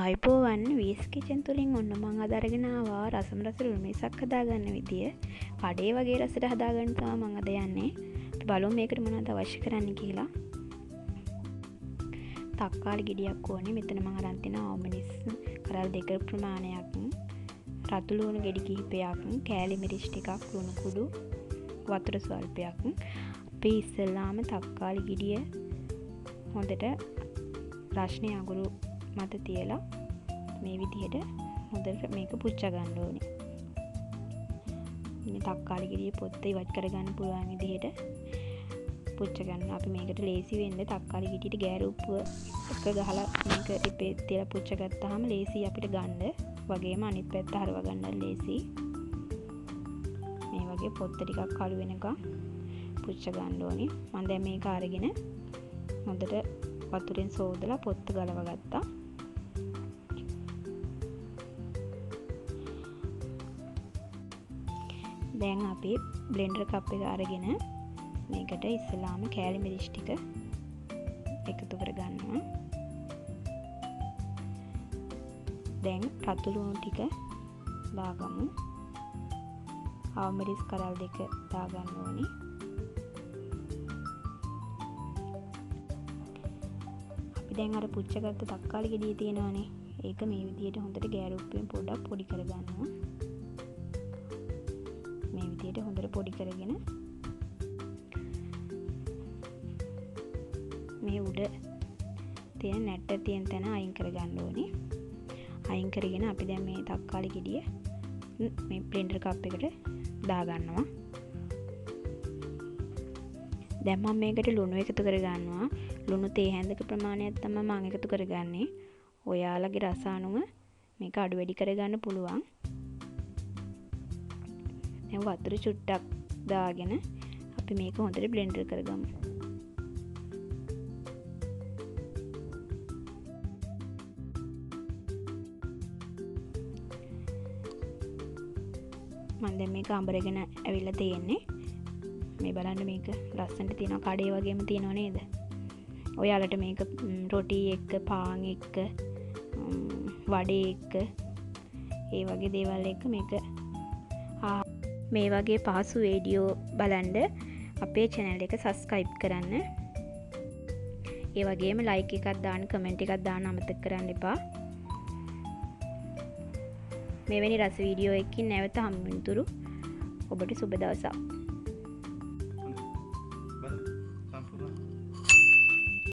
අයිපෝවන් වීස් kitchen තුළින් ඔන්න මං අද අරගෙන ආවා රසම රස ලුණු මිරිසක් හදාගන්න විදිය. කඩේ වගේ රසට හදාගන්න තමයි මං අද යන්නේ. බලමු මේකට මොනවද අවශ්‍ය කරන්නේ කියලා. තක්කාලි ගෙඩියක් ඕනේ. මෙතන මං අරන් තිනවා මිරිස් කරල් දෙක ප්‍රමාණයක්, රතු ලුණු ගෙඩි කිහිපයක්, කෑලි මිරිස් ටිකක්, ලුණු කුඩු, වතුර ස්වල්පයක්. අපි ඉස්සෙල්ලාම තක්කාලි ගෙඩිය හොඳට රස්නේ අඟුරු මත තියලා මේ විදිහට හොඳට මේක පුච්ච ගන්න ඕනේ. මේ තක්කාලි ගෙඩිය පොත්ත ඉවත් කරගන්න පුළුවන් විදිහට පුච්ච ගන්න. අපි මේකට ලේසි වෙන්න තක්කාලි ගෙඩියට ගෑරුප්පුව එක ගහලා මේක රිපේ තියලා පුච්ච ගත්තාම ලේසි අපිට ගන්න. වගේම අනිත් පැත්ත හරව ගන්න ලේසි. මේ වගේ පොත්ත ටිකක් කළු වෙනකම් පුච්ච ගන්න ඕනේ. මම දැන් මේක අරගෙන හොඳට වතුරෙන් සෝදලා පොත්ත ගලව ගත්තා. දැන් අපි බ්ලෙන්ඩර් කප් එක අරගෙන මේකට ඉස්සෙල්ලාම කෑලි මිරිස් ටික එකතු කර ගන්නවා. දැන් රතු ලුණු ටික දාගමු. ආව මිරිස් කරල් දෙක දාගන්න ඕනේ. අපි දැන් අර පුච්චගත්ත තක්කාලි ගෙඩිය තියෙනවානේ. ඒක මේ විදිහට හොඳට ගෑරුප්පෙන් පොඩ්ඩක් පොඩි කර ගන්නවා. මේ විදිහට හොඳට පොඩි කරගෙන මේ උඩ තියෙන නැට්ට තියෙන තැන අයින් කර ගන්න ඕනේ. අයින් කරගෙන අපි දැන් මේ තක්කාලි ගෙඩිය මේ බ්ලෙන්ඩර් කප් එකට දා ගන්නවා. දැන් මම මේකට ලුණු එකතු කර ගන්නවා. ලුණු තේ හැන්දක ප්‍රමාණයක් තමයි මම එකතු කරගන්නේ. ඔයාලගේ රස අනුව මේක අඩු වැඩි කරගන්න පුළුවන්. දැන් වතුර චුට්ටක් දාගෙන අපි මේක හොඳට බ්ලෙන්ඩර් කරගමු. මම දැන් මේක අඹරගෙන ඇවිල්ලා තියෙන්නේ. මේ බලන්න මේක ලස්සනට තියෙනවා. කඩේ වගේම තියෙනව නේද? ඔයාලට මේක රොටි එක්ක, පාන් එක්ක, වඩේ එක්ක, ඒ වගේ දේවල් එක්ක මේක මේ වගේ පහසු වීඩියෝ බලන්න අපේ channel එක subscribe කරන්න. ඒ වගේම like එකක් දාන්න, comment එකක් දාන්න අමතක කරන්න එපා. මෙවැනි රස වීඩියෝ එකකින් නැවත හමු වෙනතුරු ඔබට සුබ දවසක්.